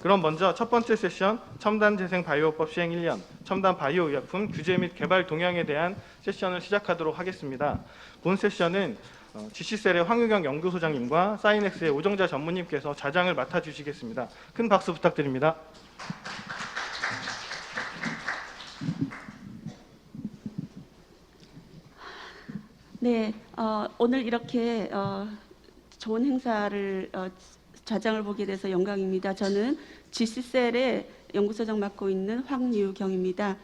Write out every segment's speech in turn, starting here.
그럼 먼저 첫 번째 세션 첨단 재생 바이오법 시행 1년, 첨단 바이오 의약품 규제 및 개발 동향에 대한 세션을 시작하도록 하겠습니다. 본 세션은 GC셀의 황유경 연구소장님과 사이넥스의 오정자 전무님께서 자장을 맡아주시겠습니다. 큰 박수 부탁드립니다. 네, 오늘 이렇게 좋은 행사를 좌장을 보게 돼서 영광입니다. 저는 GC셀의 연구소장 맡고 있는 황유경입니다.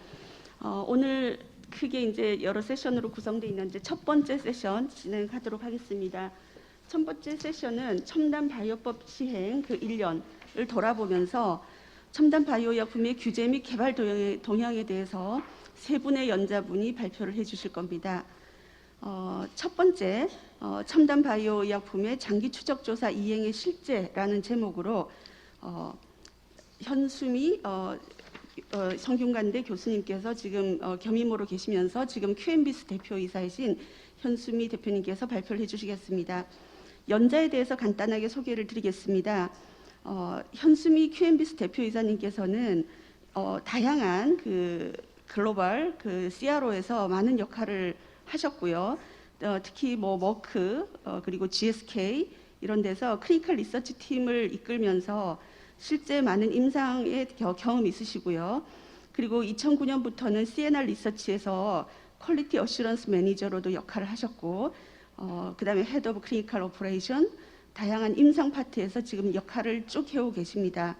오늘 크게 이제 여러 세션으로 구성되어 있는데 첫 번째 세션 진행하도록 하겠습니다. 첫 번째 세션은 첨단 바이오법 시행 그 1년을 돌아보면서 첨단 바이오약품의 규제 및 개발 동향에 대해서 세 분의 연자분이 발표를 해주실 겁니다. 첫 번째, 첨단 바이오 의약품의 장기 추적 조사 이행의 실제라는 제목으로 현수미 성균관대 교수님께서 지금 겸임으로 계시면서 지금 QMBS 대표이사이신 현수미 대표님께서 발표를 해주시겠습니다. 연자에 대해서 간단하게 소개를 드리겠습니다. 현수미 QMBS 대표이사님께서는 다양한 그 글로벌 그 CRO에서 많은 역할을 하셨고요. 특히 뭐 머크 그리고 GSK 이런 데서 클리니컬 리서치 팀을 이끌면서 실제 많은 임상의 경험이 있으시고요. 그리고 2009년부터는 CNR 리서치에서 퀄리티 어슈런스 매니저로도 역할을 하셨고 그다음에 헤드 오브 클리니컬 오퍼레이션 다양한 임상 파트에서 지금 역할을 쭉 해오고 계십니다.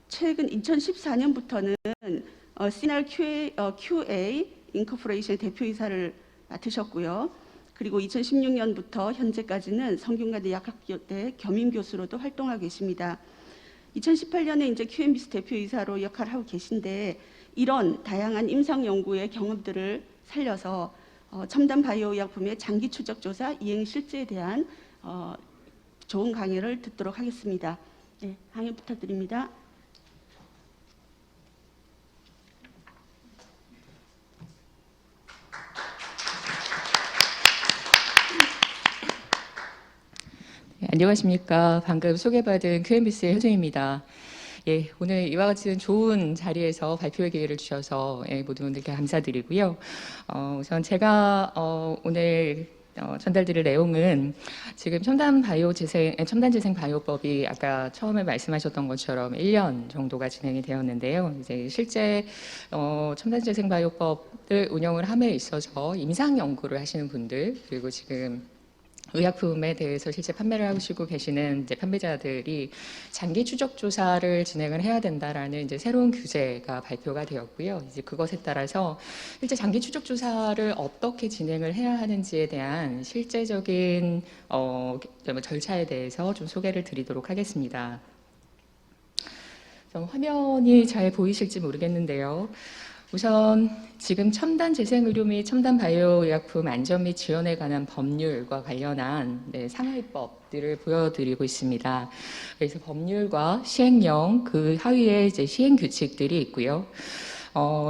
최근 2014년부터는 CNR QA 인코퍼레이션 대표이사를 맡으셨고요. 그리고 2016년부터 현재까지는 성균관대 약학대 겸임교수로도 활동하고 계십니다. 2018년에 이제 QMBS 대표이사로 역할을 하고 계신데 이런 다양한 임상 연구의 경험들을 살려서 첨단 바이오 의약품의 장기 추적 조사 이행 실제에 대한 좋은 강의를 듣도록 하겠습니다. 네, 강의 부탁드립니다. 안녕하십니까. 방금 소개받은 QMBS의 현수입니다. 예, 오늘 이와 같은 좋은 자리에서 발표의 기회를 주셔서 모든 분들께 감사드리고요. 우선 제가 오늘 전달드릴 내용은 지금 첨단 재생 바이오법이 아까 처음에 말씀하셨던 것처럼 1년 정도가 진행이 되었는데요. 이제 실제 첨단 재생 바이오법을 운영을 함에 있어서 임상 연구를 하시는 분들 그리고 지금 의약품에 대해서 실제 판매를 하시고 계시는 이제 판매자들이 장기 추적 조사를 진행을 해야 된다라는 이제 새로운 규제가 발표가 되었고요. 이제 그것에 따라서 실제 장기 추적 조사를 어떻게 진행을 해야 하는지에 대한 실제적인 절차에 대해서 좀 소개를 드리도록 하겠습니다. 화면이 잘 보이실지 모르겠는데요. 우선 지금 첨단 재생의료 및 첨단 바이오의약품 안전 및 지원에 관한 법률과 관련한 상위법들을 보여드리고 있습니다. 그래서 법률과 시행령 그 하위에 이제 시행 규칙들이 있고요.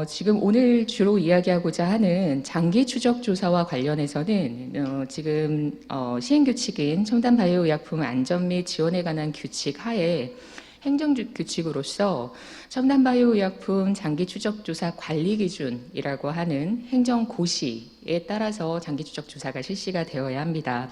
지금 오늘 주로 이야기하고자 하는 장기 추적 조사와 관련해서는 지금 시행 규칙인 첨단 바이오의약품 안전 및 지원에 관한 규칙 하에 행정규칙으로서 첨단 바이오의약품 장기 추적 조사 관리 기준이라고 하는 행정고시에 따라서 장기 추적 조사가 실시가 되어야 합니다.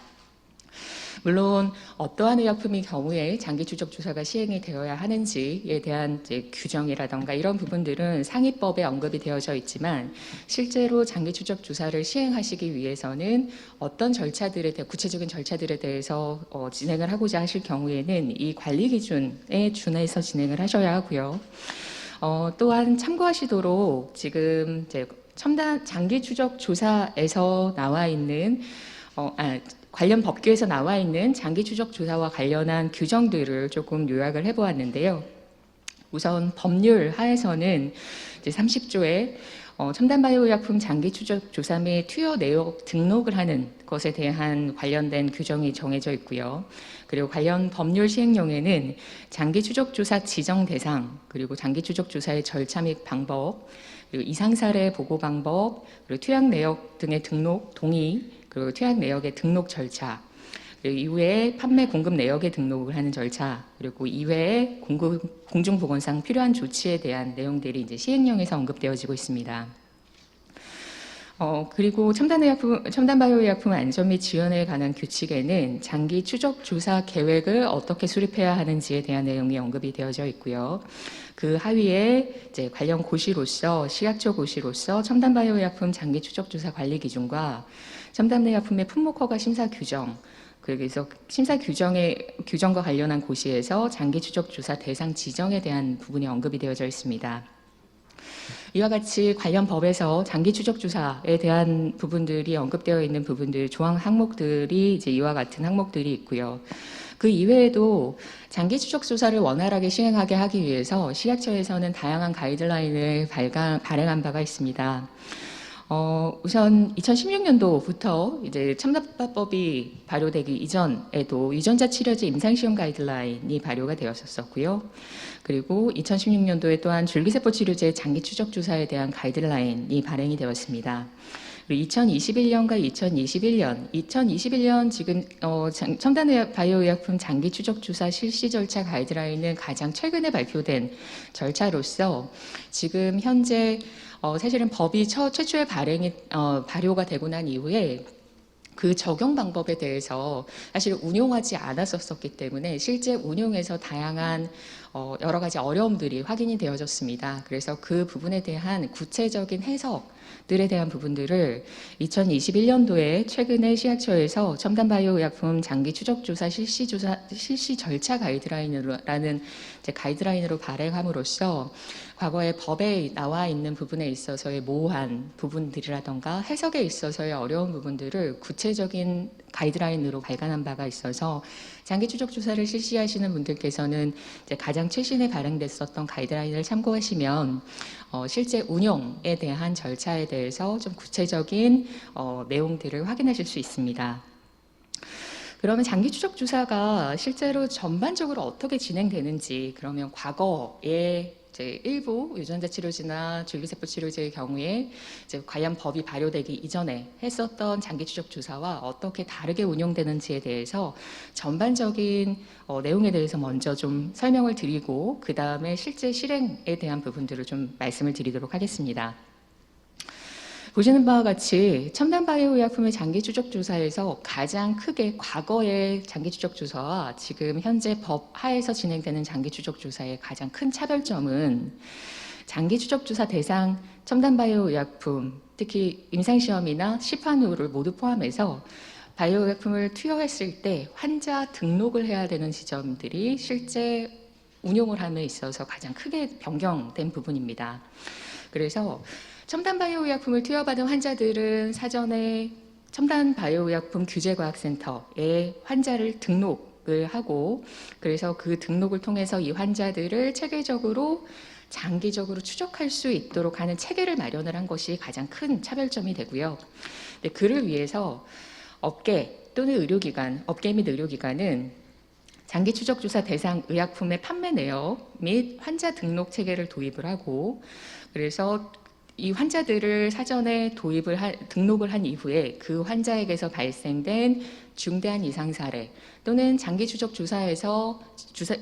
물론 어떠한 의약품의 경우에 장기 추적 조사가 시행이 되어야 하는지에 대한 이제 규정이라던가 이런 부분들은 상위법에 언급이 되어져 있지만 실제로 장기 추적 조사를 시행하시기 위해서는 어떤 절차들에 대해 구체적인 절차들에 대해서 진행을 하고자 하실 경우에는 이 관리 기준에 준해서 진행을 하셔야 하고요. 또한 참고하시도록 지금 이제 첨단 장기 추적 조사에서 나와 있는 관련 법규에서 나와 있는 장기 추적 조사와 관련한 규정들을 조금 요약을 해보았는데요. 우선 법률 하에서는 이제 30조에 첨단 바이오의약품 장기 추적 조사 및 투여 내역 등록을 하는 것에 대한 관련된 규정이 정해져 있고요. 그리고 관련 법률 시행령에는 장기 추적 조사 지정 대상, 그리고 장기 추적 조사의 절차 및 방법, 그리고 이상 사례 보고 방법, 그리고 투약 내역 등의 등록 동의, 그리고 투약 내역의 등록 절차, 그리고 이후에 판매 공급 내역에 등록을 하는 절차, 그리고 이외에 공중보건상 필요한 조치에 대한 내용들이 이제 시행령에서 언급되어지고 있습니다. 그리고 첨단 바이오의약품 안전 및 지원에 관한 규칙에는 장기 추적 조사 계획을 어떻게 수립해야 하는지에 대한 내용이 언급이 되어져 있고요. 그 하위에 이제 관련 고시로서 식약처 고시로서 첨단 바이오의약품 장기 추적 조사 관리 기준과 첨단 의약품의 품목 허가 심사 규정, 그래서 심사 규정과 관련한 고시에서 장기 추적 조사 대상 지정에 대한 부분이 언급이 되어져 있습니다. 이와 같이 관련 법에서 장기 추적 조사에 대한 부분들이 언급되어 있는 부분들, 조항 항목들이 이제 이와 같은 항목들이 있고요. 그 이외에도 장기 추적 조사를 원활하게 시행하게 하기 위해서 식약처에서는 다양한 가이드라인을 발행한 바가 있습니다. 우선 2016년도부터 이제 첨단법이 발효되기 이전에도 유전자 치료제 임상시험 가이드라인이 발효가 되었었고요. 그리고 2016년도에 또한 줄기세포 치료제 장기 추적 조사에 대한 가이드라인이 발행이 되었습니다. 그리고 2021년과 2021년 지금 첨단 바이오의약품 장기 추적 조사 실시 절차 가이드라인은 가장 최근에 발표된 절차로서 지금 현재 사실은 법이 최초에 발효가 되고 난 이후에 그 적용 방법에 대해서 사실 운용하지 않았었기 때문에 실제 운용에서 다양한 여러 가지 어려움들이 확인이 되어졌습니다. 그래서 그 부분에 대한 구체적인 해석들에 대한 부분들을 2021년도에 최근에 식약처에서 첨단 바이오의약품 장기 추적 조사 실시 절차 가이드라인으로라는 가이드라인으로 발행함으로써 과거에 법에 나와 있는 부분에 있어서의 모호한 부분들이라던가 해석에 있어서의 어려운 부분들을 구체적인 가이드라인으로 발간한 바가 있어서 장기 추적 조사를 실시하시는 분들께서는 이제 가장 최신에 발행됐었던 가이드라인을 참고하시면 실제 운용에 대한 절차에 대해서 좀 구체적인 내용들을 확인하실 수 있습니다. 그러면 장기 추적 조사가 실제로 전반적으로 어떻게 진행되는지, 그러면 과거에 이제 일부 유전자 치료제나 줄기세포 치료제의 경우에 이제 관련 법이 발효되기 이전에 했었던 장기 추적 조사와 어떻게 다르게 운용되는지에 대해서 전반적인 내용에 대해서 먼저 좀 설명을 드리고 그 다음에 실제 실행에 대한 부분들을 좀 말씀을 드리도록 하겠습니다. 보시는 바와 같이 첨단 바이오의약품의 장기 추적 조사에서 가장 크게 과거의 장기 추적 조사와 지금 현재 법 하에서 진행되는 장기 추적 조사의 가장 큰 차별점은 장기 추적 조사 대상 첨단 바이오의약품, 특히 임상시험이나 시판후를 모두 포함해서 바이오의약품을 투여했을 때 환자 등록을 해야 되는 지점들이 실제 운용을 함에 있어서 가장 크게 변경된 부분입니다. 그래서 첨단 바이오의약품을 투여받은 환자들은 사전에 첨단 바이오의약품 규제과학센터에 환자를 등록을 하고, 그래서 그 등록을 통해서 이 환자들을 체계적으로 장기적으로 추적할 수 있도록 하는 체계를 마련을 한 것이 가장 큰 차별점이 되고요. 그를 위해서 업계 또는 업계 및 의료기관은 장기 추적 조사 대상 의약품의 판매 내역 및 환자 등록 체계를 도입을 하고, 그래서 이 환자들을 사전에 등록을 한 이후에 그 환자에게서 발생된 중대한 이상 사례 또는 장기 추적 조사에서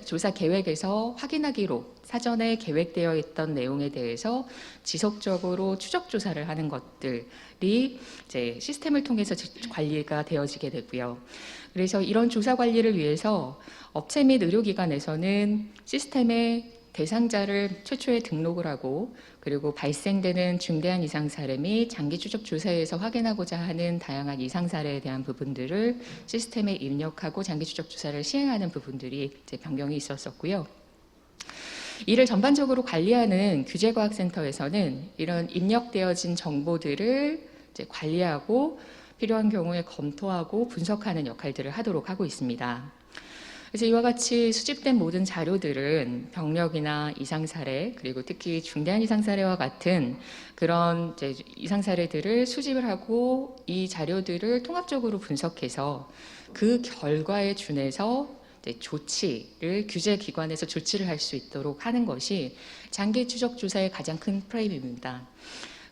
조사 계획에서 확인하기로 사전에 계획되어 있던 내용에 대해서 지속적으로 추적 조사를 하는 것들이 이제 시스템을 통해서 관리가 되어지게 되고요. 그래서 이런 조사 관리를 위해서 업체 및 의료기관에서는 시스템에 대상자를 최초에 등록을 하고, 그리고 발생되는 중대한 이상 사례 및 장기 추적 조사에서 확인하고자 하는 다양한 이상 사례에 대한 부분들을 시스템에 입력하고 장기 추적 조사를 시행하는 부분들이 이제 변경이 있었었고요. 이를 전반적으로 관리하는 규제과학센터에서는 이런 입력되어진 정보들을 이제 관리하고 필요한 경우에 검토하고 분석하는 역할들을 하도록 하고 있습니다. 그래서 이와 같이 수집된 모든 자료들은 병력이나 이상 사례, 그리고 특히 중대한 이상 사례와 같은 그런 이제 이상 사례들을 수집을 하고 이 자료들을 통합적으로 분석해서 그 결과에 준해서 규제 기관에서 조치를 할 수 있도록 하는 것이 장기 추적 조사의 가장 큰 프레임입니다.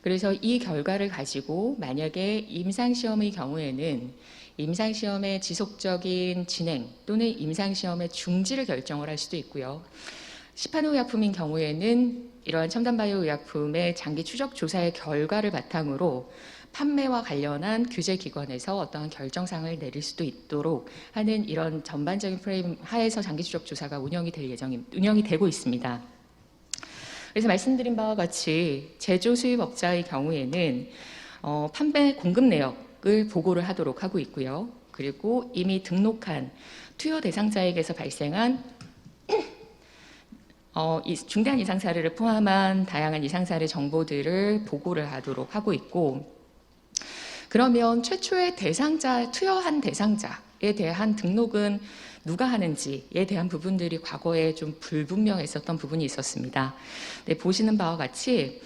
그래서 이 결과를 가지고 만약에 임상시험의 경우에는 임상시험의 지속적인 진행 또는 임상시험의 중지를 결정을 할 수도 있고요. 시판 후 의약품인 경우에는 이러한 첨단 바이오 의약품의 장기 추적 조사의 결과를 바탕으로 판매와 관련한 규제 기관에서 어떠한 결정사항을 내릴 수도 있도록 하는 이런 전반적인 프레임 하에서 장기 추적 조사가 운영이 되고 있습니다. 그래서 말씀드린 바와 같이 제조 수입업자의 경우에는 판매 공급 내역을 보고를 하도록 하고 있고요. 그리고 이미 등록한 투여 대상자에게서 발생한 중대한 이상 사례를 포함한 다양한 이상 사례 정보들을 보고를 하도록 하고 있고, 그러면 최초의 투여한 대상자에 대한 등록은 누가 하는지에 대한 부분들이 과거에 좀 불분명했었던 부분이 있었습니다. 네, 보시는 바와 같이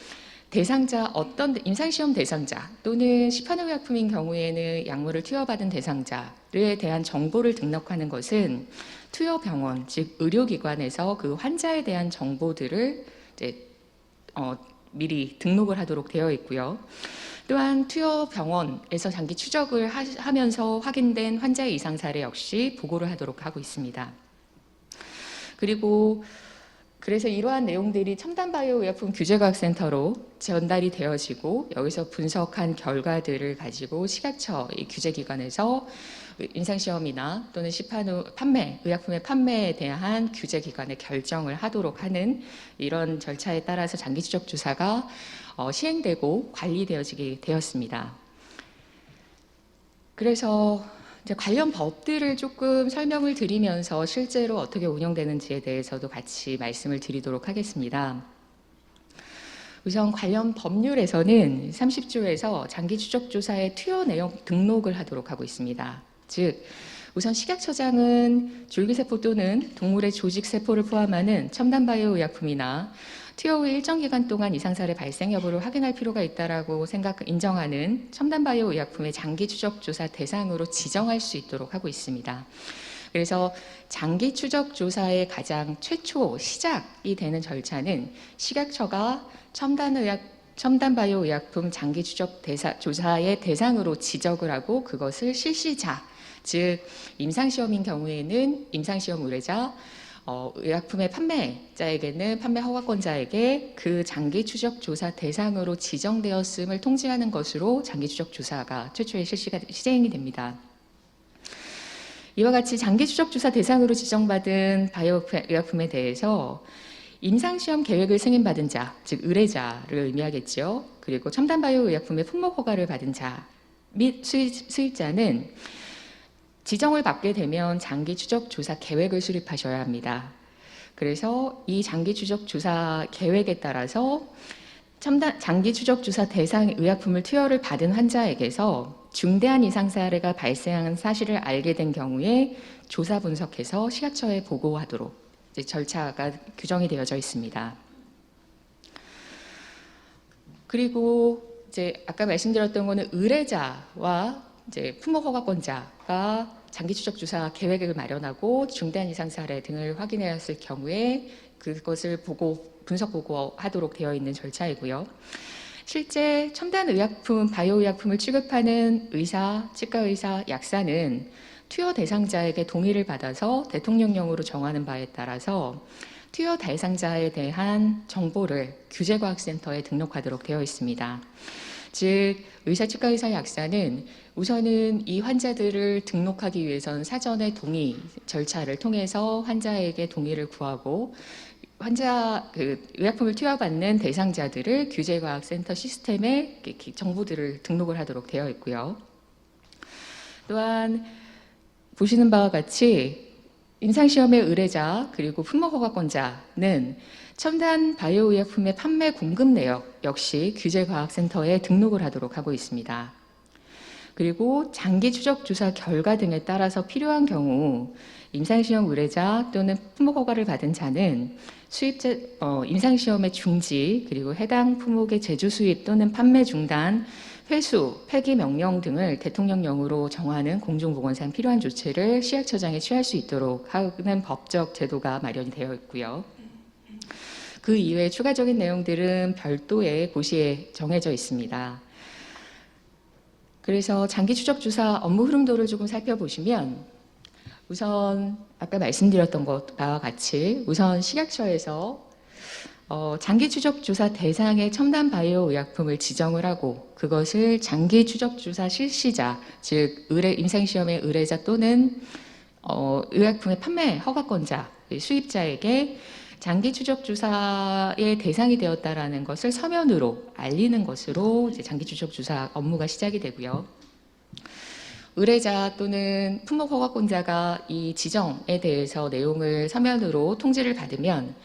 어떤 임상시험 대상자 또는 시판의약품인 경우에는 약물을 투여받은 대상자에 대한 정보를 등록하는 것은 투여병원, 즉 의료기관에서 그 환자에 대한 정보들을 미리 등록을 하도록 되어 있고요. 또한 투여병원에서 장기 추적을 하면서 확인된 환자의 이상 사례 역시 보고를 하도록 하고 있습니다. 그래서 이러한 내용들이 첨단바이오의약품 규제과학센터로 전달이 되어지고 여기서 분석한 결과들을 가지고 식약처 규제기관에서 임상시험이나 또는 시판 후 의약품의 판매에 대한 규제기관의 결정을 하도록 하는 이런 절차에 따라서 장기추적 조사가 시행되고 관리되어지게 되었습니다. 그래서 이제 관련 법들을 조금 설명을 드리면서 실제로 어떻게 운영되는지에 대해서도 같이 말씀을 드리도록 하겠습니다. 우선 관련 법률에서는 30조에서 장기 추적 조사의 투여 내용 등록을 하도록 하고 있습니다. 즉, 우선 식약처장은 줄기세포 또는 동물의 조직세포를 포함하는 첨단 바이오 의약품이나 투여 후 일정 기간 동안 이상 사례 발생 여부를 확인할 필요가 있다라고 인정하는 첨단 바이오 의약품의 장기 추적 조사 대상으로 지정할 수 있도록 하고 있습니다. 그래서 장기 추적 조사의 가장 최초 시작이 되는 절차는 식약처가 첨단 바이오 의약품 장기 추적 조사의 대상으로 지적을 하고 그것을 실시자, 즉 임상시험인 경우에는 임상시험 의뢰자, 의약품의 판매자에게는 판매 허가권자에게 그 장기 추적 조사 대상으로 지정되었음을 통지하는 것으로 장기 추적 조사가 최초에 시행이 됩니다. 이와 같이 장기 추적 조사 대상으로 지정받은 바이오 의약품에 대해서 임상시험 계획을 승인받은 자, 즉 의뢰자를 의미하겠죠. 그리고 첨단 바이오 의약품의 품목 허가를 받은 자 및 수입자는 지정을 받게 되면 장기 추적 조사 계획을 수립하셔야 합니다. 그래서 이 장기 추적 조사 계획에 따라서 장기 추적 조사 대상 의약품을 투여를 받은 환자에게서 중대한 이상 사례가 발생한 사실을 알게 된 경우에 조사 분석해서 식약처에 보고하도록 절차가 규정이 되어져 있습니다. 그리고 아까 말씀드렸던 거는 의뢰자와 품목 허가권자가 장기 추적 조사 계획을 마련하고 중대한 이상 사례 등을 확인하였을 경우에 그것을 분석 보고하도록 되어 있는 절차이고요. 실제 첨단 의약품, 바이오 의약품을 취급하는 의사, 치과의사, 약사는 투여 대상자에게 동의를 받아서 대통령령으로 정하는 바에 따라서 투여 대상자에 대한 정보를 규제과학센터에 등록하도록 되어 있습니다. 즉 의사, 치과의사, 약사는 우선은 이 환자들을 등록하기 위해서는 사전에 동의 절차를 통해서 환자에게 동의를 구하고 의약품을 투여받는 대상자들을 규제과학센터 시스템에 정보들을 등록을 하도록 되어 있고요. 또한 보시는 바와 같이 임상시험의 의뢰자 그리고 품목허가권자는 첨단 바이오 의약품의 판매 공급 내역 역시 규제과학센터에 등록을 하도록 하고 있습니다. 그리고 장기 추적 조사 결과 등에 따라서 필요한 경우 임상시험 의뢰자 또는 품목허가를 받은 자는 임상시험의 중지 그리고 해당 품목의 제조 수입 또는 판매 중단, 회수, 폐기 명령 등을 대통령령으로 정하는 공중보건상 필요한 조치를 식약처장이 취할 수 있도록 하는 법적 제도가 마련이 되어 있고요. 그 이외에 추가적인 내용들은 별도의 고시에 정해져 있습니다. 그래서 장기 추적 조사 업무 흐름도를 조금 살펴보시면 우선 아까 말씀드렸던 것과 같이 우선 식약처에서 장기 추적 조사 대상의 첨단 바이오 의약품을 지정을 하고 그것을 장기 추적 조사 실시자, 즉 임상시험의 의뢰자 또는 의약품의 판매 허가권자, 수입자에게 장기 추적 조사의 대상이 되었다라는 것을 서면으로 알리는 것으로 이제 장기 추적 조사 업무가 시작이 되고요. 의뢰자 또는 품목 허가권자가 이 지정에 대해서 내용을 서면으로 통지를 받으면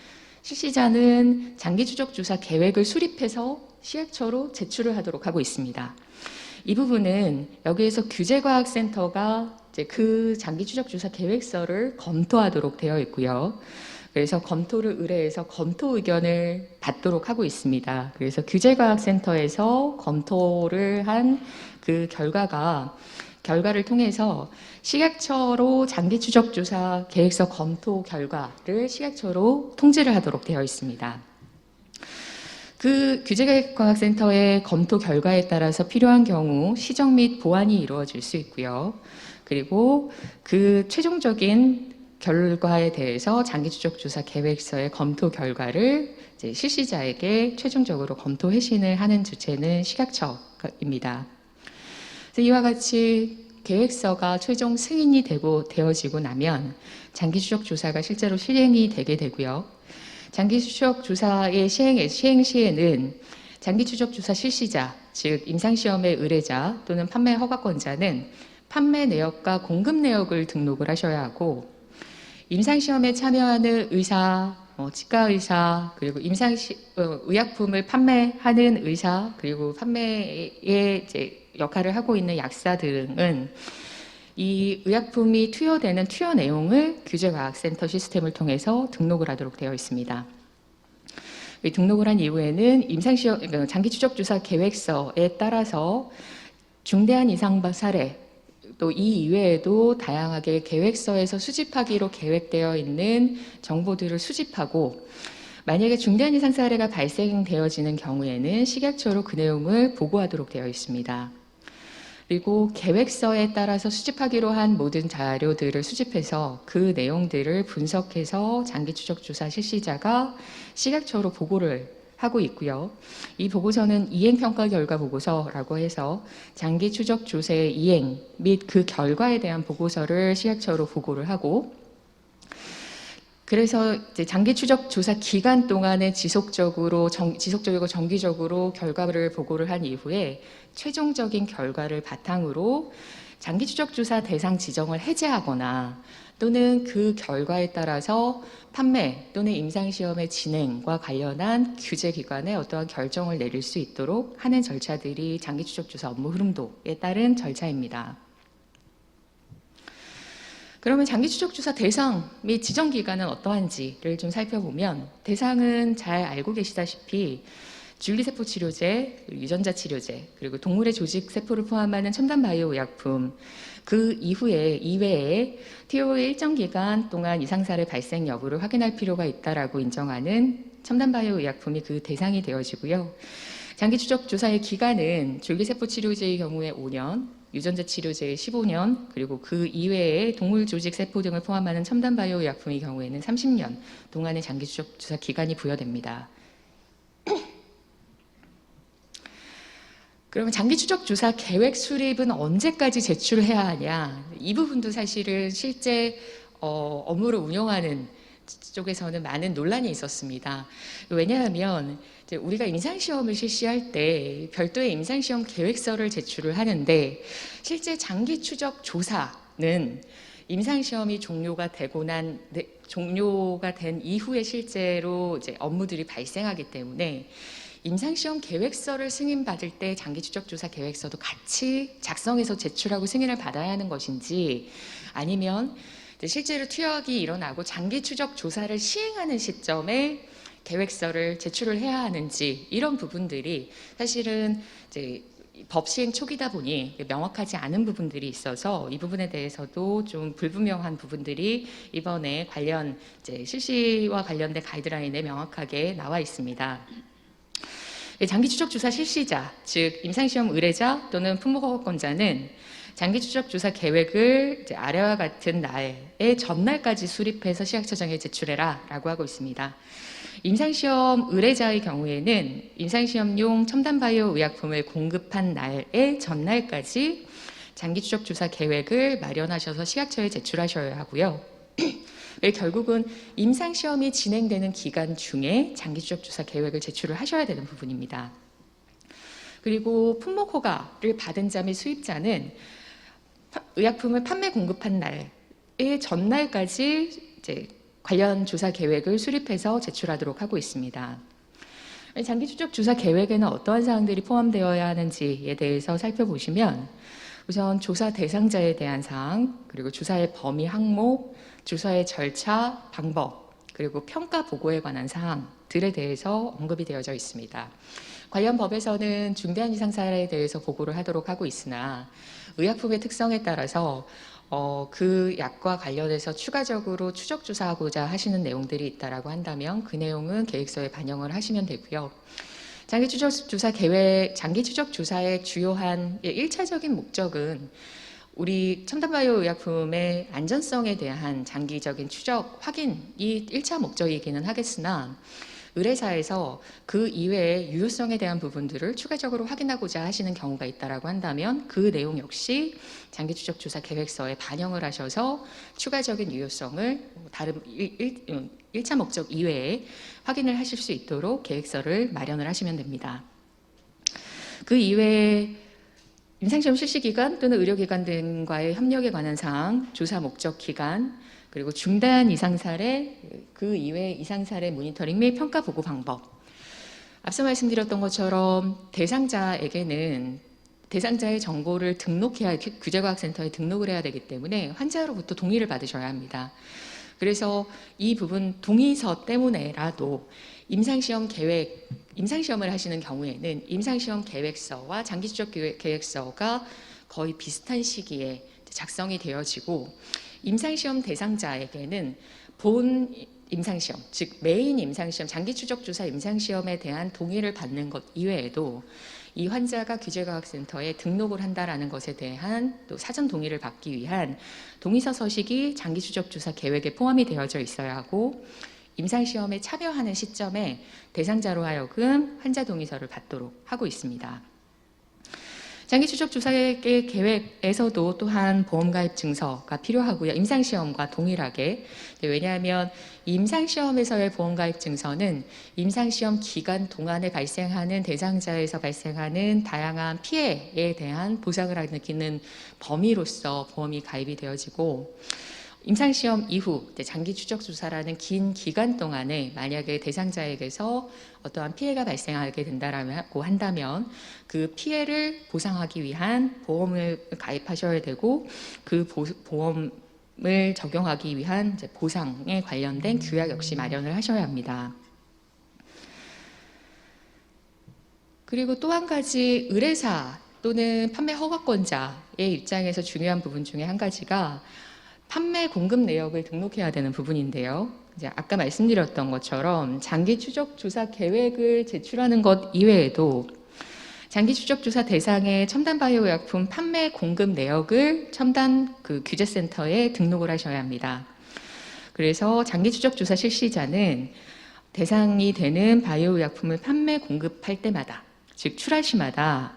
실시자는 장기 추적 조사 계획을 수립해서 식약처로 제출을 하도록 하고 있습니다. 이 부분은 여기에서 규제과학센터가 이제 그 장기 추적 조사 계획서를 검토하도록 되어 있고요. 그래서 검토를 의뢰해서 검토 의견을 받도록 하고 있습니다. 그래서 규제과학센터에서 검토를 한 그 결과를 통해서 식약처로 장기 추적 조사 계획서 검토 결과를 식약처로 통지를 하도록 되어 있습니다. 그 규제과학센터의 검토 결과에 따라서 필요한 경우 시정 및 보완이 이루어질 수 있고요. 그리고 그 최종적인 결과에 대해서 장기 추적 조사 계획서의 검토 결과를 이제 실시자에게 최종적으로 검토 회신을 하는 주체는 식약처입니다. 그래서 이와 같이 계획서가 최종 승인이 되어지고 나면 장기 추적 조사가 실제로 실행이 되게 되고요. 장기 추적 조사의 시행 시에는 장기 추적 조사 실시자, 즉 임상시험의 의뢰자 또는 판매 허가권자는 판매 내역과 공급 내역을 등록을 하셔야 하고 임상시험에 참여하는 의사, 치과 의사, 그리고 의약품을 판매하는 의사, 그리고 판매의 이제 역할을 하고 있는 약사 등은 이 의약품이 투여되는 투여 내용을 규제과학센터 시스템을 통해서 등록을 하도록 되어 있습니다. 등록을 한 이후에는 임상시험, 장기 추적 조사 계획서에 따라서 중대한 이상 사례, 또 이 이외에도 다양하게 계획서에서 수집하기로 계획되어 있는 정보들을 수집하고 만약에 중대한 이상 사례가 발생되어지는 경우에는 식약처로 그 내용을 보고하도록 되어 있습니다. 그리고 계획서에 따라서 수집하기로 한 모든 자료들을 수집해서 그 내용들을 분석해서 장기 추적 조사 실시자가 식약처로 보고를 하고 있고요. 이 보고서는 이행평가 결과 보고서라고 해서 장기 추적 조사의 이행 및 그 결과에 대한 보고서를 식약처로 보고를 하고 그래서 이제 장기 추적 조사 기간 동안에 지속적이고 정기적으로 결과를 보고를 한 이후에 최종적인 결과를 바탕으로 장기 추적 조사 대상 지정을 해제하거나 또는 그 결과에 따라서 판매 또는 임상시험의 진행과 관련한 규제기관에 어떠한 결정을 내릴 수 있도록 하는 절차들이 장기 추적 조사 업무 흐름도에 따른 절차입니다. 그러면 장기 추적 조사 대상 및 지정 기간은 어떠한지를 좀 살펴보면 대상은 잘 알고 계시다시피 줄기세포 치료제, 유전자 치료제, 그리고 동물의 조직 세포를 포함하는 첨단 바이오 의약품 그 이외에 TO의 일정 기간 동안 이상 사례 발생 여부를 확인할 필요가 있다라고 인정하는 첨단 바이오 의약품이 그 대상이 되어지고요. 장기 추적 조사의 기간은 줄기세포 치료제의 경우에 5년, 유전자 치료제의 15년, 그리고 그 이외에 동물 조직 세포 등을 포함하는 첨단 바이오 의약품의 경우에는 30년 동안의 장기 추적 조사 기간이 부여됩니다. 그러면 장기 추적 조사 계획 수립은 언제까지 제출해야 하냐? 이 부분도 사실은 실제 업무를 운영하는 쪽에서는 많은 논란이 있었습니다. 왜냐하면 이제 우리가 임상시험을 실시할 때 별도의 임상시험 계획서를 제출을 하는데 실제 장기 추적 조사는 임상시험이 종료가 된 이후에 실제로 이제 업무들이 발생하기 때문에 임상시험 계획서를 승인받을 때 장기 추적 조사 계획서도 같이 작성해서 제출하고 승인을 받아야 하는 것인지 아니면 실제로 투여학이 일어나고 장기 추적 조사를 시행하는 시점에 계획서를 제출을 해야 하는지 이런 부분들이 사실은 이제 법 시행 초기다 보니 명확하지 않은 부분들이 있어서 이 부분에 대해서도 좀 불분명한 부분들이 이번에 실시와 관련된 가이드라인에 명확하게 나와 있습니다. 장기 추적 조사 실시자, 즉 임상시험 의뢰자 또는 품목허가권자는 장기 추적 조사 계획을 이제 아래와 같은 날의 전날까지 수립해서 시각처장에 제출해라라고 하고 있습니다. 임상시험 의뢰자의 경우에는 임상시험용 첨단 바이오 의약품을 공급한 날의 전날까지 장기 추적 조사 계획을 마련하셔서 시각처에 제출하셔야 하고요. 결국은 임상시험이 진행되는 기간 중에 장기 추적 조사 계획을 제출을 하셔야 되는 부분입니다. 그리고 품목허가를 받은 자 및 수입자는 의약품을 판매 공급한 날의 전날까지 이제 관련 조사 계획을 수립해서 제출하도록 하고 있습니다. 장기 추적 조사 계획에는 어떠한 사항들이 포함되어야 하는지에 대해서 살펴보시면 우선 조사 대상자에 대한 사항, 그리고 조사의 범위 항목, 조사의 절차, 방법, 그리고 평가 보고에 관한 사항들에 대해서 언급이 되어져 있습니다. 관련 법에서는 중대한 이상 사례에 대해서 보고를 하도록 하고 있으나 의약품의 특성에 따라서 그 약과 관련해서 추가적으로 추적 조사하고자 하시는 내용들이 있다라고 한다면 그 내용은 계획서에 반영을 하시면 되고요. 장기 추적 조사 계획, 장기 추적 조사의 주요한 1차적인 목적은 우리 첨단바이오 의약품의 안전성에 대한 장기적인 추적 확인이 1차 목적이기는 하겠으나 의뢰사에서 그 이외의 유효성에 대한 부분들을 추가적으로 확인하고자 하시는 경우가 있다라고 한다면 그 내용 역시 장기 추적 조사 계획서에 반영을 하셔서 추가적인 유효성을 다른 1차 목적 이외에 확인을 하실 수 있도록 계획서를 마련을 하시면 됩니다. 그 이외에 임상시험 실시기간 또는 의료기관 등과의 협력에 관한 사항, 조사 목적 기간, 그리고 중대한 이상 사례, 그 이외 이상 사례 모니터링 및 평가 보고 방법. 앞서 말씀드렸던 것처럼 대상자에게는 대상자의 정보를 등록해야, 규제과학센터에 등록을 해야 되기 때문에 환자로부터 동의를 받으셔야 합니다. 그래서 이 부분 동의서 때문에라도 임상시험을 하시는 경우에는 임상시험 계획서와 장기추적 계획서가 거의 비슷한 시기에 작성이 되어지고 임상시험 대상자에게는 본 임상시험, 즉 메인 임상시험, 장기추적조사 임상시험에 대한 동의를 받는 것 이외에도 이 환자가 규제과학센터에 등록을 한다라는 것에 대한 또 사전 동의를 받기 위한 동의서 서식이 장기추적조사 계획에 포함이 되어져 있어야 하고 임상시험에 참여하는 시점에 대상자로 하여금 환자 동의서를 받도록 하고 있습니다. 장기추적조사 계획에서도 또한 보험가입 증서가 필요하고요. 임상시험과 동일하게. 왜냐하면 임상시험에서의 보험가입 증서는 임상시험 기간 동안에 발생하는 대상자에서 발생하는 다양한 피해에 대한 보상을 느끼는 범위로서 보험이 가입이 되어지고 임상시험 이후 장기 추적 조사라는 긴 기간 동안에 만약에 대상자에게서 어떠한 피해가 발생하게 된다고 한다면 그 피해를 보상하기 위한 보험을 가입하셔야 되고 그 보험을 적용하기 위한 보상에 관련된 규약 역시 마련을 하셔야 합니다. 그리고 또 한 가지 의뢰사 또는 판매 허가권자의 입장에서 중요한 부분 중에 한 가지가 판매 공급 내역을 등록해야 되는 부분인데요. 이제 아까 말씀드렸던 것처럼 장기 추적 조사 계획을 제출하는 것 이외에도 장기 추적 조사 대상의 첨단 바이오 약품 판매 공급 내역을 첨단 규제센터에 등록을 하셔야 합니다. 그래서 장기 추적 조사 실시자는 대상이 되는 바이오 약품을 판매 공급할 때마다, 즉 출하 시마다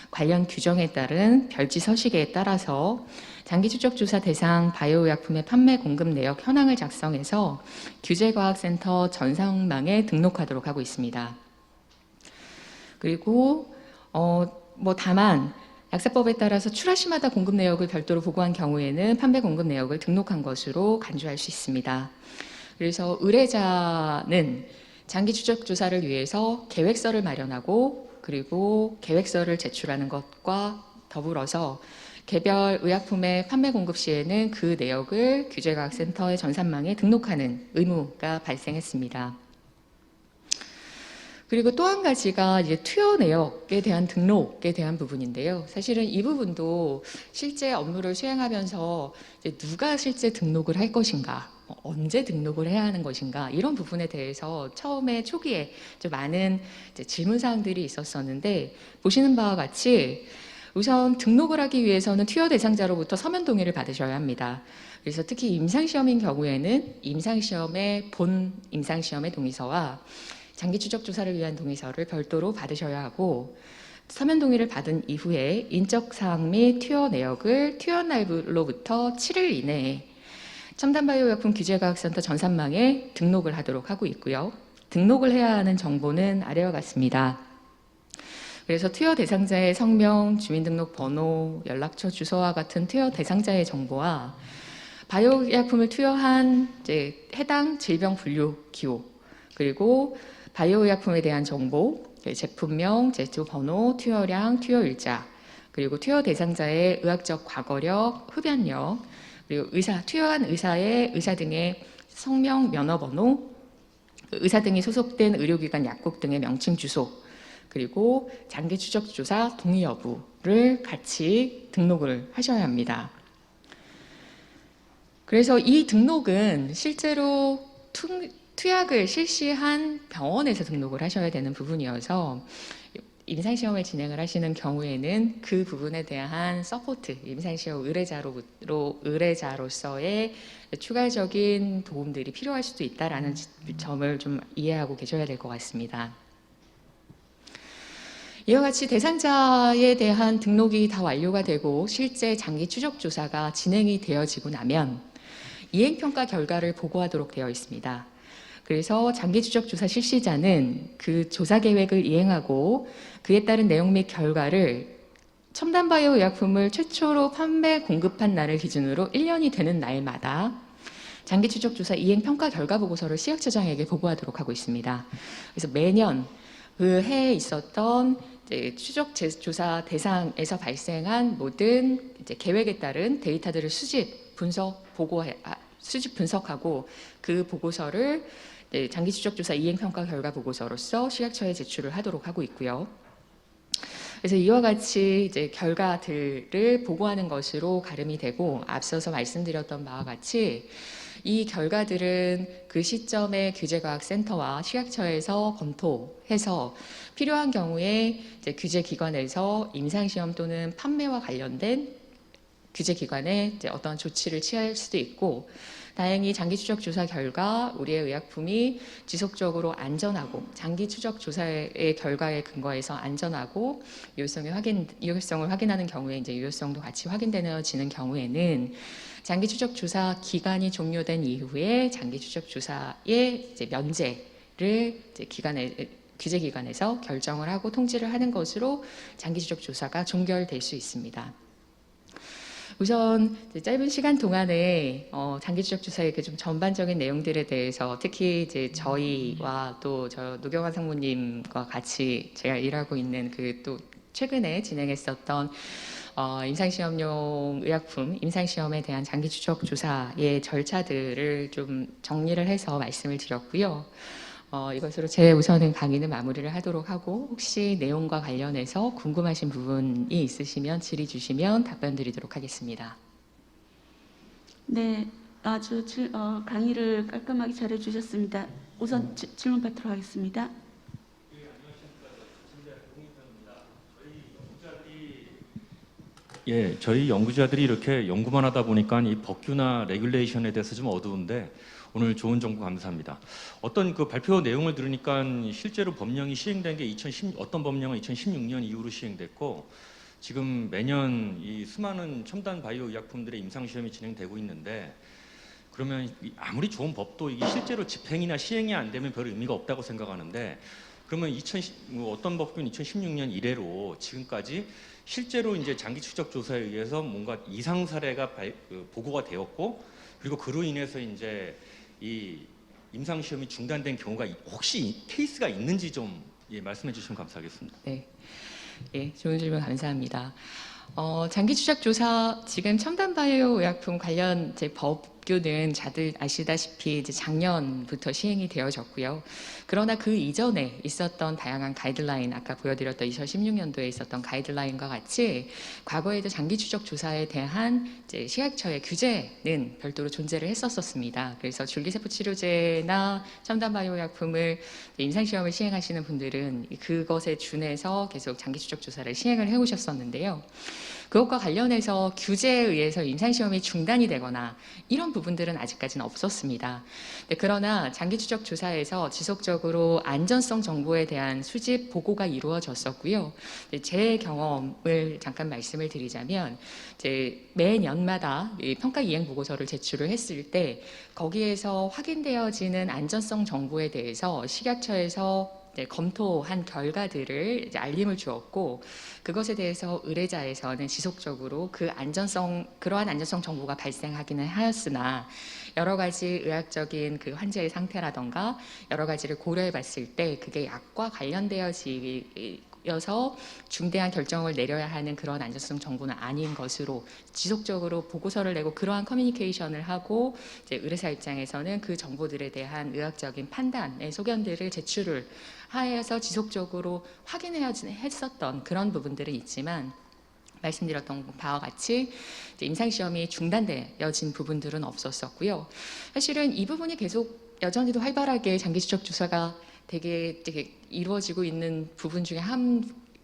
관련 규정에 따른 별지 서식에 따라서 장기 추적 조사 대상 바이오 약품의 판매 공급 내역 현황을 작성해서 규제과학센터 전산망에 등록하도록 하고 있습니다. 그리고 다만 약사법에 따라서 출하 시마다 공급 내역을 별도로 보고한 경우에는 판매 공급 내역을 등록한 것으로 간주할 수 있습니다. 그래서 의뢰자는 장기 추적 조사를 위해서 계획서를 마련하고 그리고 계획서를 제출하는 것과 더불어서 개별 의약품의 판매 공급 시에는 그 내역을 규제과학센터의 전산망에 등록하는 의무가 발생했습니다. 그리고 또 한 가지가 이제 투여 내역에 대한 등록에 대한 부분인데요. 사실은 이 부분도 실제 업무를 수행하면서 이제 누가 실제 등록을 할 것인가, 언제 등록을 해야 하는 것인가 이런 부분에 대해서 처음에 초기에 좀 많은 이제 질문 사항들이 있었었는데 보시는 바와 같이 우선 등록을 하기 위해서는 투여 대상자로부터 서면 동의를 받으셔야 합니다. 그래서 특히 임상시험인 경우에는 임상시험의 본 임상시험의 동의서와 장기 추적 조사를 위한 동의서를 별도로 받으셔야 하고 서면 동의를 받은 이후에 인적 사항 및 투여 내역을 투여 날로부터 7일 이내에 첨단바이오약품 규제과학센터 전산망에 등록을 하도록 하고 있고요. 등록을 해야 하는 정보는 아래와 같습니다. 그래서 투여 대상자의 성명, 주민등록번호, 연락처, 주소와 같은 투여 대상자의 정보와 바이오약품을 투여한 이제 해당 질병 분류 기호, 그리고 바이오약품에 대한 정보, 제품명, 제조 번호, 투여량, 투여일자, 그리고 투여 대상자의 의학적 과거력, 흡연력, 그리고 투여한 의사의 의사 등의 성명, 면허번호, 의사 등이 소속된 의료기관, 약국 등의 명칭, 주소, 그리고 장기 추적 조사 동의 여부를 같이 등록을 하셔야 합니다. 그래서 이 등록은 실제로 투약을 실시한 병원에서 등록을 하셔야 되는 부분이어서 임상시험을 진행을 하시는 경우에는 그 부분에 대한 서포트, 임상시험 의뢰자로서의 추가적인 도움들이 필요할 수도 있다는 점을 좀 이해하고 계셔야 될 것 같습니다. 이와 같이 대상자에 대한 등록이 다 완료가 되고 실제 장기 추적 조사가 진행이 되어지고 나면 이행평가 결과를 보고하도록 되어 있습니다. 그래서 장기 추적 조사 실시자는 그 조사 계획을 이행하고 그에 따른 내용 및 결과를 첨단 바이오 의약품을 최초로 판매 공급한 날을 기준으로 1년이 되는 날마다 장기 추적 조사 이행 평가 결과 보고서를 시약처장에게 보고하도록 하고 있습니다. 그래서 매년 그 해에 있었던 이제 추적 조사 대상에서 발생한 모든 이제 계획에 따른 데이터들을 수집 분석하고 그 보고서를 장기 추적 조사 이행 평가 결과 보고서로서 시약처에 제출을 하도록 하고 있고요. 그래서 이와 같이 이제 결과들을 보고하는 것으로 가름이 되고 앞서서 말씀드렸던 바와 같이 이 결과들은 그 시점에 규제과학센터와 시약처에서 검토해서 필요한 경우에 이제 규제기관에서 임상시험 또는 판매와 관련된 규제기관에 이제 어떤 조치를 취할 수도 있고 다행히 장기 추적 조사 결과 우리의 의약품이 지속적으로 안전하고 장기 추적 조사의 결과에 근거해서 안전하고 유효성을 확인하는 경우에 이제 유효성도 같이 확인되어지는 경우에는 장기 추적 조사 기간이 종료된 이후에 장기 추적 조사의 이제 면제를 이제 규제기관에서 결정을 하고 통지를 하는 것으로 장기 추적 조사가 종결될 수 있습니다. 우선 짧은 시간 동안에 장기 추적 조사의 좀 전반적인 내용들에 대해서 특히 이제 저희와 또 저 노경환 상무님과 같이 제가 일하고 있는 그 또 최근에 진행했었던 임상시험용 의약품 임상시험에 대한 장기 추적 조사의 절차들을 좀 정리를 해서 말씀을 드렸고요. 이것으로 제 우선은 강의는 마무리를 하도록 하고 혹시 내용과 관련해서 궁금하신 부분이 있으시면 질의 주시면 답변 드리도록 하겠습니다. 네, 아주 강의를 깔끔하게 잘해 주셨습니다. 우선 질문 받도록 하겠습니다. 예, 저희 연구자들이 이렇게 연구만 하다 보니까 이 법규나 레귤레이션에 대해서 좀 어두운데 오늘 좋은 정보 감사합니다. 어떤 그 발표 내용을 들으니까 실제로 법령이 시행된 게 어떤 법령은 2016년 이후로 시행됐고 지금 매년 이 수많은 첨단 바이오 의약품들의 임상 시험이 진행되고 있는데 그러면 아무리 좋은 법도 이게 실제로 집행이나 시행이 안 되면 별 의미가 없다고 생각하는데 그러면 어떤 법규는 2016년 이래로 지금까지 실제로 이제 장기 추적 조사에 의해서 뭔가 이상 사례가 보고가 되었고 그리고 그로 인해서 이제 이 임상 시험이 중단된 경우가 혹시 케이스가 있는지 좀 말씀해 주시면 감사하겠습니다. 네, 예, 좋은 질문 감사합니다. 장기 추적 조사 지금 첨단 바이오 의약품 관련 법규 법규는 다들 아시다시피 이제 작년부터 시행이 되어졌고요. 그러나 그 이전에 있었던 다양한 가이드라인, 아까 보여드렸던 2016년도에 있었던 가이드라인과 같이 과거에도 장기 추적 조사에 대한 이제 식약처의 규제는 별도로 존재를 했었습니다. 그래서 줄기세포 치료제나 첨단 바이오 약품을 임상 시험을 시행하시는 분들은 그것에 준해서 계속 장기 추적 조사를 시행을 해오셨었는데요. 그것과 관련해서 규제에 의해서 임상시험이 중단이 되거나 이런 부분들은 아직까지는 없었습니다. 그러나 장기 추적 조사에서 지속적으로 안전성 정보에 대한 수집 보고가 이루어졌었고요. 제 경험을 잠깐 말씀을 드리자면 이제 매년마다 이 평가 이행 보고서를 제출을 했을 때 거기에서 확인되어지는 안전성 정보에 대해서 식약처에서 검토한 결과들을 이제 알림을 주었고, 그것에 대해서 의뢰자에서는 지속적으로 그러한 안전성 정보가 발생하기는 하였으나 여러 가지 의학적인 그 환자의 상태라던가 여러 가지를 고려해 봤을 때 그게 약과 관련되어서 중대한 결정을 내려야 하는 그런 안전성 정보는 아닌 것으로 지속적으로 보고서를 내고 그러한 커뮤니케이션을 하고, 이제 의뢰사 입장에서는 그 정보들에 대한 의학적인 판단의 소견들을 제출을 하여서 지속적으로 확인해야 했었던 그런 부분들은 있지만, 말씀드렸던 바와 같이 임상시험이 중단되어진 부분들은 없었었고요. 사실은 이 부분이 계속 여전히도 활발하게 장기추적 조사가 되게 이루어지고 있는 부분 중에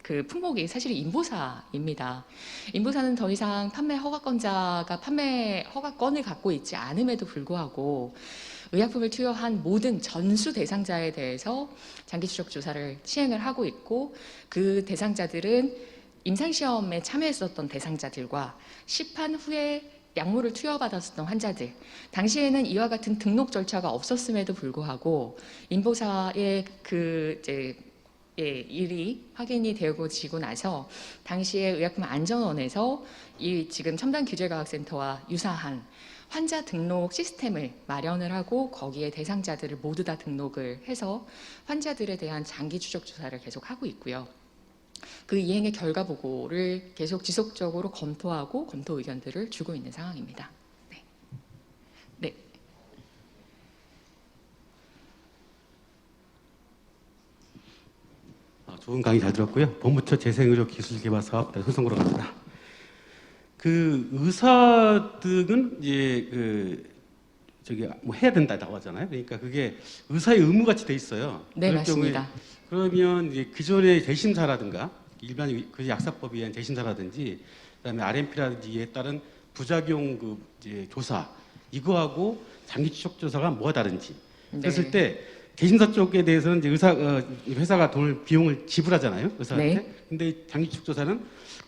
그 품목이 사실 인보사입니다. 인보사는 더 이상 판매 허가권자가 판매 허가권을 갖고 있지 않음에도 불구하고 의약품을 투여한 모든 전수 대상자에 대해서 장기추적 조사를 시행을 하고 있고, 그 대상자들은 임상시험에 참여했었던 대상자들과 시판 후에 약물을 투여받았었던 환자들, 당시에는 이와 같은 등록 절차가 없었음에도 불구하고 인보사의 일이 확인이 되어지고 나서 당시에 의약품안전원에서 이 지금 첨단규제과학센터와 유사한 환자 등록 시스템을 마련을 하고 거기에 대상자들을 모두 다 등록을 해서 환자들에 대한 장기 추적 조사를 계속 하고 있고요. 그 이행의 결과 보고를 계속 지속적으로 검토하고 검토 의견들을 주고 있는 상황입니다. 네. 네. 좋은 강의 잘 들었고요. 본부처 재생의료기술개발사업 소송으로 갑니다. 그 의사들은 이제 뭐 해야 된다고 하잖아요. 그러니까 그게 의사의 의무같이 돼 있어요. 네, 맞습니다. 그러면 이제 기존의 재심사라든가 일반 그 약사법에 의한 재심사라든지 그다음에 RMP라든지에 따른 부작용 이제 조사 이거하고 장기 추적 조사가 뭐가 다른지 그랬을 때 재심사 쪽에 대해서는 이제 회사가 비용을 지불하잖아요, 의사한테. 네. 근데 장기 추적 조사는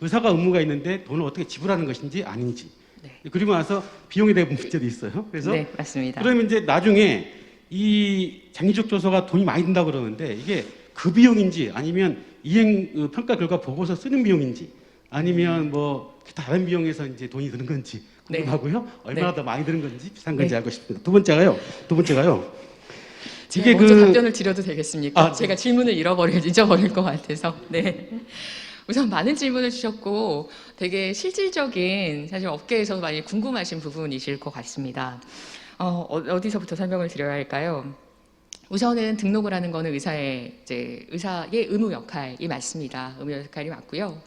의사가 의무가 있는데 돈을 어떻게 지불하는 것인지 아닌지. 네. 그리고 나서 비용에 대한 문제도 있어요. 그래서 네, 맞습니다. 그러면 이제 나중에 이 장기 추적 조사가 돈이 많이 든다고 그러는데 이게 그 비용인지 아니면 이행 평가 결과 보고서 쓰는 비용인지 아니면 뭐 다른 비용에서 이제 돈이 드는 건지 궁금하고요. 얼마나 더 많이 드는 건지 비싼 건지 알고 싶습니다. 두 번째가요. 제가 먼저 답변을 드려도 되겠습니까? 제가 질문을 잊어버릴 것 같아서. 네. 우선 많은 질문을 주셨고 되게 실질적인 사실 업계에서 많이 궁금하신 부분이실 것 같습니다. 어디서부터 설명을 드려야 할까요? 우선은 등록을 하는 거는 의사의 의무 역할이 맞습니다. 의무 역할이 맞고요.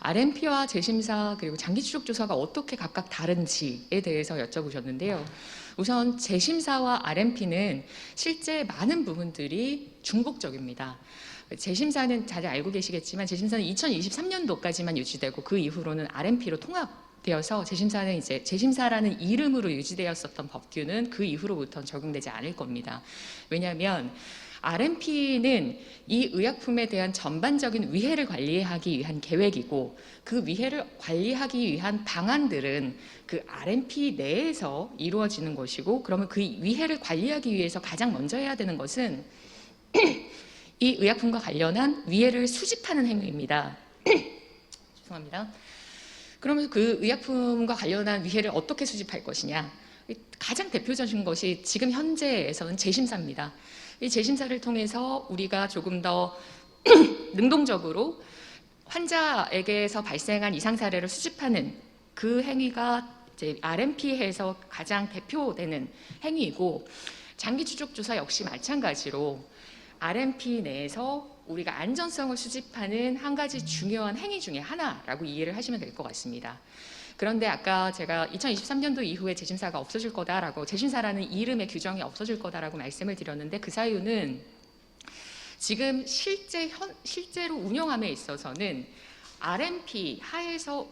RMP와 재심사 그리고 장기 추적 조사가 어떻게 각각 다른지에 대해서 여쭤보셨는데요. 우선 재심사와 RMP는 실제 많은 부분들이 중복적입니다. 재심사는 다들 알고 계시겠지만 재심사는 2023년도까지만 유지되고 그 이후로는 RMP로 통합되어서 재심사는 이제 재심사라는 이름으로 유지되었었던 법규는 그 이후로부터는 적용되지 않을 겁니다. 왜냐하면 RMP는 이 의약품에 대한 전반적인 위해를 관리하기 위한 계획이고 그 위해를 관리하기 위한 방안들은 그 RMP 내에서 이루어지는 것이고, 그러면 그 위해를 관리하기 위해서 가장 먼저 해야 되는 것은 이 의약품과 관련한 위해를 수집하는 행위입니다. 죄송합니다. 그러면 그 의약품과 관련한 위해를 어떻게 수집할 것이냐? 가장 대표적인 것이 지금 현재에서는 재심사입니다. 이 재심사를 통해서 우리가 조금 더 능동적으로 환자에게서 발생한 이상 사례를 수집하는 그 행위가 이제 RMP에서 가장 대표되는 행위이고 장기 추적 조사 역시 마찬가지로 RMP 내에서 우리가 안전성을 수집하는 한 가지 중요한 행위 중에 하나라고 이해를 하시면 될 것 같습니다. 그런데 아까 제가 2023년도 이후에 재심사가 없어질 거다라고, 재심사라는 이름의 규정이 없어질 거다라고 말씀을 드렸는데 그 사유는 지금 실제로 운영함에 있어서는 RMP 하에서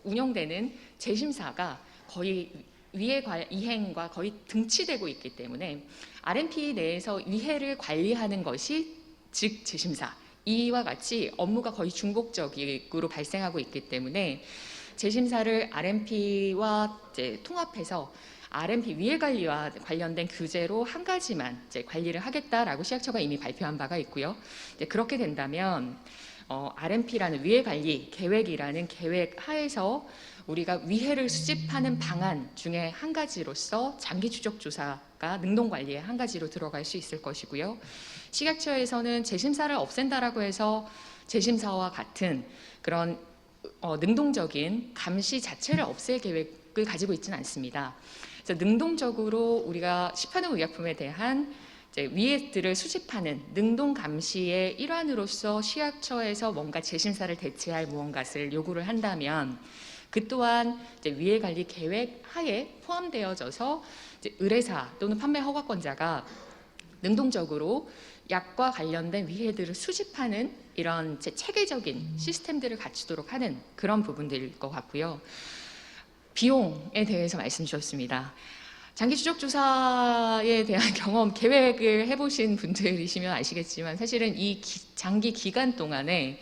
운영되는 재심사가 거의 위해 이행과 거의 등치되고 있기 때문에 RMP 내에서 위해를 관리하는 것이 즉 재심사, 이와 같이 업무가 거의 중복적으로 발생하고 있기 때문에 재심사를 RMP와 이제 통합해서 RMP 위해 관리와 관련된 규제로 한 가지만 이제 관리를 하겠다라고 시약처가 이미 발표한 바가 있고요. 이제 그렇게 된다면 RMP라는 위해 관리 계획이라는 계획 하에서 우리가 위해를 수집하는 방안 중에 한 가지로서 장기 추적 조사가 능동 관리의 한 가지로 들어갈 수 있을 것이고요. 식약처에서는 재심사를 없앤다라고 해서 재심사와 같은 그런 능동적인 감시 자체를 없앨 계획을 가지고 있지는 않습니다. 그래서 능동적으로 우리가 시판의 의약품에 대한 이제 위해들을 수집하는 능동 감시의 일환으로서 식약처에서 뭔가 재심사를 대체할 무언가를 요구를 한다면 그 또한 이제 위해 관리 계획 하에 포함되어져서 이제 의뢰사 또는 판매 허가권자가 능동적으로 약과 관련된 위해들을 수집하는 이런 체계적인 시스템들을 갖추도록 하는 그런 부분들일 것 같고요. 비용에 대해서 말씀 주셨습니다. 장기 추적 조사에 대한 경험, 계획을 해보신 분들이시면 아시겠지만 사실은 이 장기 기간 동안에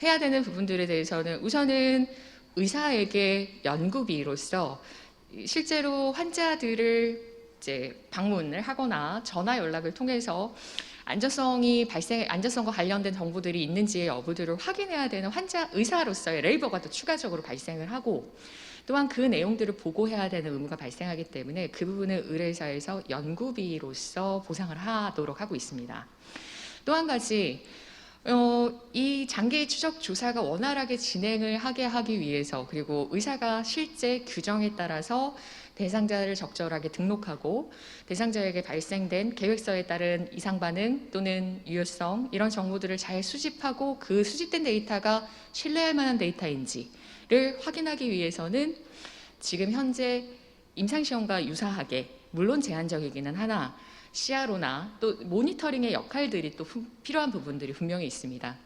해야 되는 부분들에 대해서는 우선은 의사에게 연구비로서 실제로 환자들을 이제 방문을 하거나 전화 연락을 통해서 안전성과 관련된 정보들이 있는지의 여부들을 확인해야 되는 의사로서의 레이버가 또 추가적으로 발생을 하고 또한 그 내용들을 보고해야 되는 의무가 발생하기 때문에 그 부분을 의뢰사에서 연구비로서 보상을 하도록 하고 있습니다. 또 한 가지 이 장기 추적 조사가 원활하게 진행을 하기 위해서 그리고 의사가 실제 규정에 따라서 대상자를 적절하게 등록하고 대상자에게 발생된 계획서에 따른 이상 반응 또는 유효성 이런 정보들을 잘 수집하고 그 수집된 데이터가 신뢰할 만한 데이터인지를 확인하기 위해서는 지금 현재 임상시험과 유사하게 물론 제한적이기는 하나 CRO나 또 모니터링의 역할들이 또 필요한 부분들이 분명히 있습니다.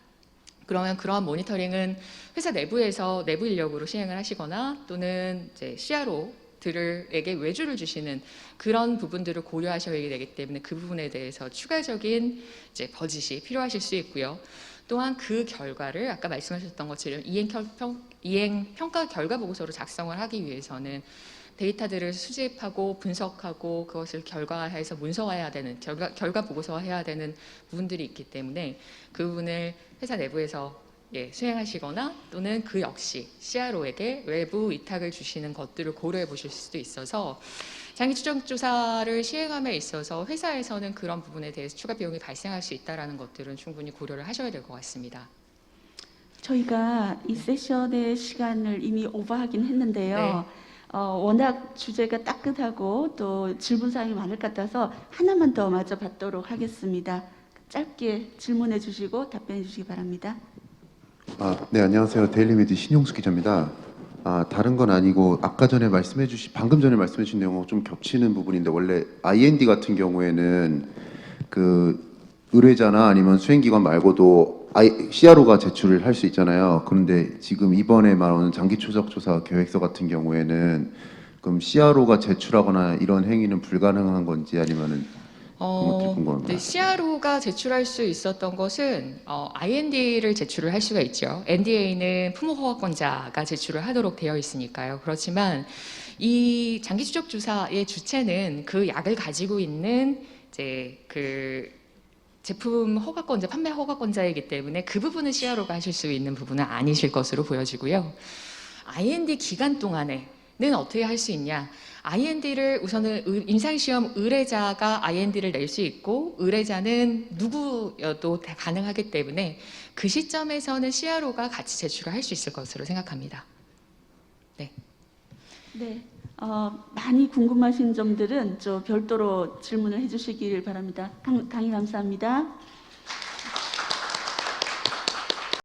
그러면 그러한 모니터링은 회사 내부에서 내부 인력으로 시행을 하시거나 또는 이제 CRO들에게 외주를 주시는 그런 부분들을 고려하셔야 되기 때문에 그 부분에 대해서 추가적인 이제 버짓이 필요하실 수 있고요. 또한 그 결과를 아까 말씀하셨던 것처럼 이행 평가 결과 보고서로 작성을 하기 위해서는 데이터들을 수집하고 분석하고 그것을 결과화해서 문서화해야 되는 결과 보고서화해야 되는 부분들이 있기 때문에 그 부분을 회사 내부에서 수행하시거나 또는 그 역시 CRO에게 외부 위탁을 주시는 것들을 고려해 보실 수도 있어서 장기 추적 조사를 시행함에 있어서 회사에서는 그런 부분에 대해서 추가 비용이 발생할 수 있다는 것들은 충분히 고려를 하셔야 될 것 같습니다. 저희가 이 세션의 시간을 이미 오버하긴 했는데요. 워낙 주제가 따뜻하고 또 질문사항이 많을 것 같아서 하나만 더 마저 받도록 하겠습니다. 짧게 질문해 주시고 답변해 주시기 바랍니다. 네, 안녕하세요. 데일리메디 신용수 기자입니다. 다른 건 아니고 방금 전에 말씀해 주신 내용하고 좀 겹치는 부분인데 원래 IND 같은 경우에는 그 의뢰자나 아니면 수행기관 말고도 CRO가 제출을 할 수 있잖아요. 그런데 지금 이번에 말하는 장기 추적 조사 계획서 같은 경우에는 그럼 CRO가 제출하거나 이런 행위는 불가능한 건지 아니면은 그것도 궁금합니다. 네, CRO가 제출할 수 있었던 것은 IND를 제출을 할 수가 있죠. NDA는 품목허가권자가 제출을 하도록 되어 있으니까요. 그렇지만 이 장기 추적 조사의 주체는 그 약을 가지고 있는 이제 그 제품 허가권자, 판매 허가권자이기 때문에 그 부분은 CRO가 하실 수 있는 부분은 아니실 것으로 보여지고요. IND 기간 동안에는 어떻게 할 수 있냐? IND를 우선은 임상시험 의뢰자가 IND를 낼 수 있고 의뢰자는 누구여도 다 가능하기 때문에 그 시점에서는 CRO가 같이 제출을 할 수 있을 것으로 생각합니다. 네. 네. 많이 궁금하신 점들은 별도로 질문을 해주시길 바랍니다. 강의 감사합니다.